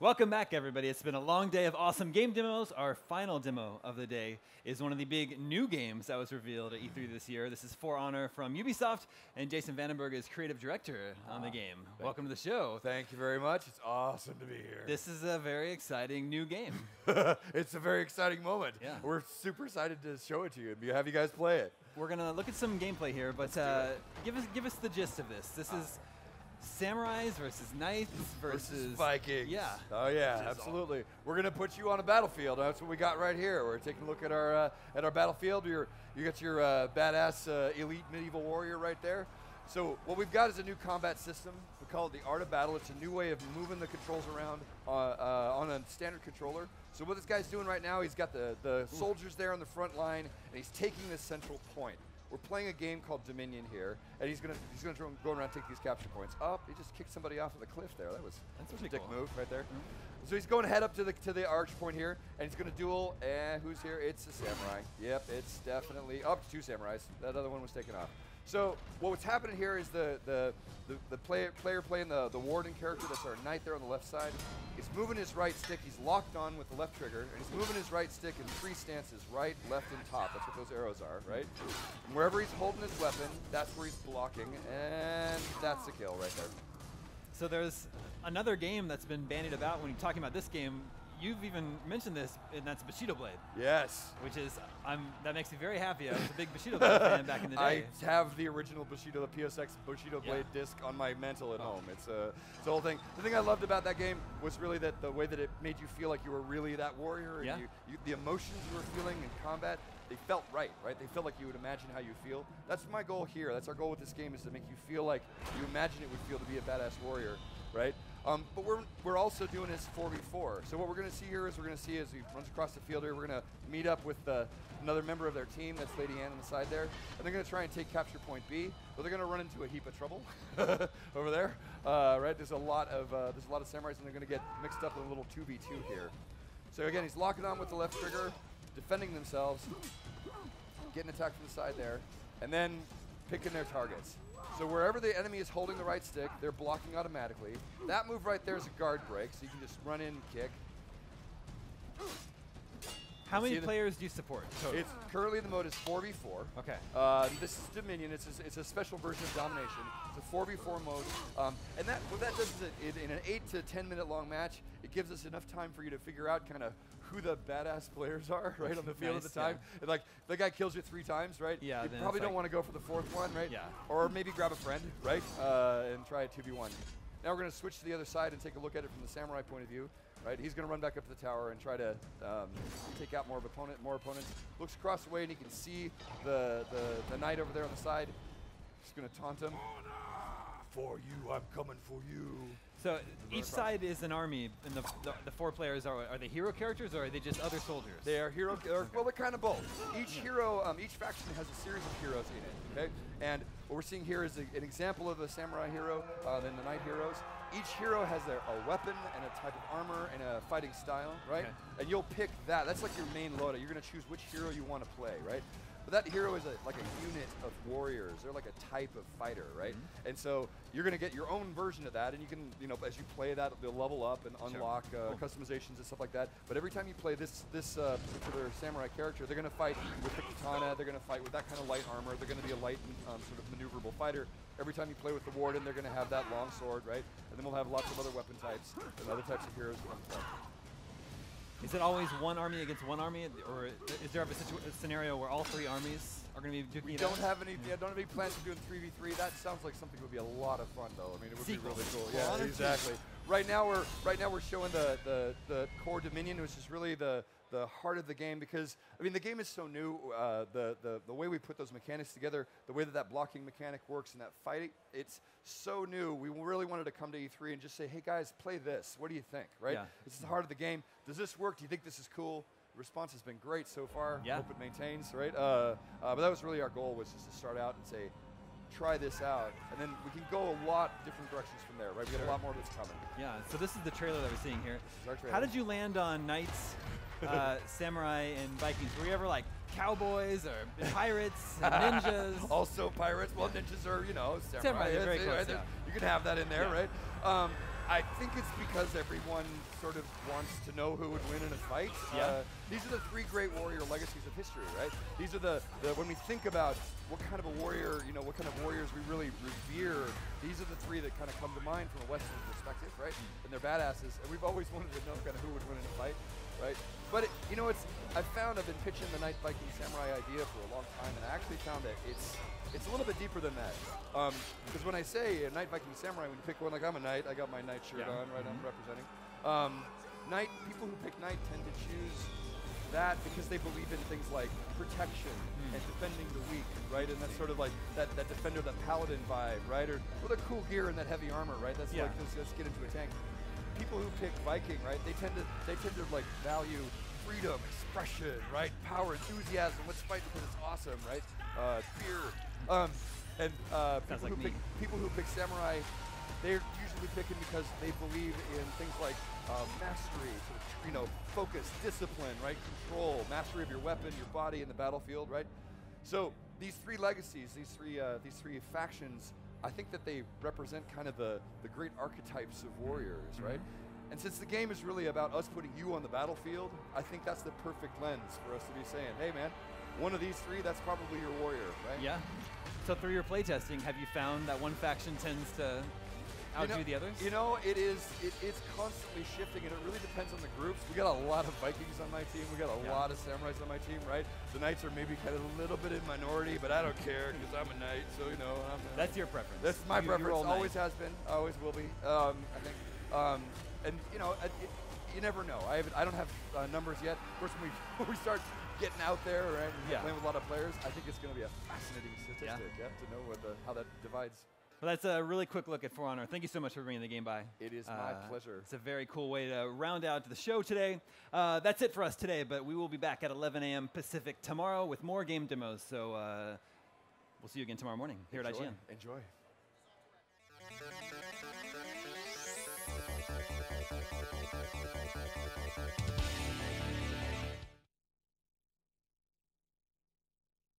Welcome back, everybody. It's been a long day of awesome game demos. Our final demo of the day is one of the big new games that was revealed at E3 this year. This is For Honor from Ubisoft, and Jason Vandenberg is creative director on the game. Welcome to the show. Thank you very much. It's awesome to be here. This is a very exciting new game. It's a very exciting moment. Yeah. We're super excited to show it to you and have you guys play it. We're going to look at some gameplay here, but give us the gist of this. This is samurais versus knights versus Vikings. Yeah. Oh yeah, absolutely. We're gonna put you on a battlefield. That's what we got right here. We're taking a look at our battlefield. You got your badass elite medieval warrior right there. So what we've got is a new combat system. We call it the Art of Battle. It's a new way of moving the controls around on a standard controller. So what this guy's doing right now, he's got the soldiers there on the front line, and he's taking this central point. We're playing a game called Dominion here, and he's gonna go around and take these capture points. Oh, he just kicked somebody off of the cliff there. That's a dick move right there. So he's going to head up to the arch point here, and he's gonna duel. And who's here? It's a samurai. Yep, it's definitely up to two samurais. That other one was taken off. So what's happening here is the player playing the warden character, that's our knight there on the left side, is moving his right stick. He's locked on with the left trigger, and he's moving his right stick in three stances: right, left, and top. That's what those arrows are, right? And wherever he's holding his weapon, that's where he's blocking, and that's the kill right there. So there's another game that's been bandied about when you're talking about this game. You've even mentioned this, and that's Bushido Blade. Yes. Which is, that makes me very happy. I was a big Bushido Blade fan back in the day. I have the original Bushido, the PSX Bushido Blade disc on my mantle at home. It's the whole thing. The thing I loved about that game was really that the way that it made you feel like you were really that warrior. And the emotions you were feeling in combat, they felt right? They felt like you would imagine how you feel. That's my goal here. That's our goal with this game, is to make you feel like you imagine it would feel to be a badass warrior, right? But we're also doing this 4v4. So what we're going to see here is as he runs across the field here, we're going to meet up with another member of their team. That's Lady Ann on the side there, and they're going to try and take capture point B. But they're going to run into a heap of trouble over there. Right? There's a lot of samurais, and they're going to get mixed up in a little 2v2 here. So again, he's locking on with the left trigger, defending themselves, getting attacked from the side there, and then picking their targets. So wherever the enemy is holding the right stick, they're blocking automatically. That move right there is a guard break, so you can just run in and kick. How many players do you support total? It's currently the mode is 4v4. Okay. This is Dominion. It's a special version of Domination. It's a 4v4 mode, and what that does is in an 8 to 10 minute long match, it gives us enough time for you to figure out kind of who the badass players are, right, on the field at the time. Yeah. And like, the guy kills you 3 times, right? Yeah. You probably don't want to go for the 4th one, right? Yeah. Or maybe grab a friend, right, and try a 2v1. Now we're going to switch to the other side and take a look at it from the samurai point of view. Right, he's going to run back up to the tower and try to take out more opponents. Looks across the way and he can see the knight over there on the side. He's going to taunt him. For you, I'm coming for you. So each side is an army, and the 4 players are they hero characters, or are they just other soldiers? They are hero. Well, they're kind of both. Each hero, each faction has a series of heroes in it. Okay, and what we're seeing here is an example of the samurai hero, then the knight heroes. Each hero has a weapon and a type of armor and a fighting style, right? Okay. And you'll pick that. That's like your main loadout. You're going to choose which hero you want to play, right? But that hero is like a unit of warriors. They're like a type of fighter, right? Mm-hmm. And so you're going to get your own version of that, and you can, as you play that, they'll level up and unlock customizations and stuff like that. But every time you play this particular samurai character, they're going to fight with the katana. They're going to fight with that kind of light armor. They're going to be a light and sort of maneuverable fighter. Every time you play with the warden, they're going to have that long sword, right? And then we'll have lots of other weapon types and other types of heroes. Is it always one army against one army, or is there a scenario where all 3 armies are going to be duking it out? Don't have any plans of doing 3v3. That sounds like something that would be a lot of fun, though. I mean, it would be really cool. Yeah, exactly. Right now we're showing the core Dominion, which is really the heart of the game, because I mean the game is so new. The way we put those mechanics together, the way that blocking mechanic works and that fight, it's so new. We really wanted to come to E3 and just say, hey guys, play this. What do you think? Right? Yeah. This is the heart of the game. Does this work? Do you think this is cool? The response has been great so far. Yeah. Hope it maintains. Right? But that was really our goal, was just to start out and say, try this out, and then we can go a lot different directions from there, right? We got a lot more that's coming. Yeah, so this is the trailer that we're seeing here. How did you land on knights, samurai, and Vikings? Were you ever like cowboys or pirates and ninjas? Also pirates. Well, ninjas are, samurai. Samurai, they're very close, You can have that in there, right? I think it's because everyone sort of wants to know who would win in a fight. Yeah. These are the 3 great warrior legacies of history, right? These are the when we think about what kind of a warrior, what kind of warriors we really revere, these are the 3 that kind of come to mind from a Western perspective, right? And they're badasses, and we've always wanted to know kind of who would win in a fight, right? But I've been pitching the Night Viking Samurai idea for a long time, and I actually found that it's a little bit deeper than that. Because when I say a Night Viking Samurai, when you pick one, like I'm a knight, I got my knight shirt on, right? I'm representing. People who pick knight tend to choose that because they believe in things like protection and defending the weak, right? And that's sort of like that defender, that paladin vibe, right? Or the cool gear and that heavy armor, right? That's like let's get into a tank. People who pick Viking, right? They tend to like value freedom, expression, right? Power, enthusiasm. Let's fight because it's awesome, right? Fear. People who pick samurai, they're usually picking because they believe in things like mastery, focus, discipline, right? Control, mastery of your weapon, your body in the battlefield, right? So these 3 legacies, these three factions, I think that they represent kind of the great archetypes of warriors, right? And since the game is really about us putting you on the battlefield, I think that's the perfect lens for us to be saying, hey man, one of these 3, that's probably your warrior, right? Yeah. So through your playtesting, have you found that one faction tends to outdo the others? It's constantly shifting, and it really depends on the groups. We got a lot of Vikings on my team. We got a lot of samurais on my team, right? The knights are maybe kind of a little bit in minority, but I don't care because I'm a knight, so that's your preference. That's my preference. Always has been. Always will be. I think. You never know. I don't have numbers yet. Of course, when we start getting out there, right, and playing with a lot of players, I think it's going to be a fascinating statistic, to know how that divides. Well, that's a really quick look at For Honor. Thank you so much for bringing the game by. It is my pleasure. It's a very cool way to round out the show today. That's it for us today, but we will be back at 11 a.m. Pacific tomorrow with more game demos. So we'll see you again tomorrow morning here at IGN. Enjoy.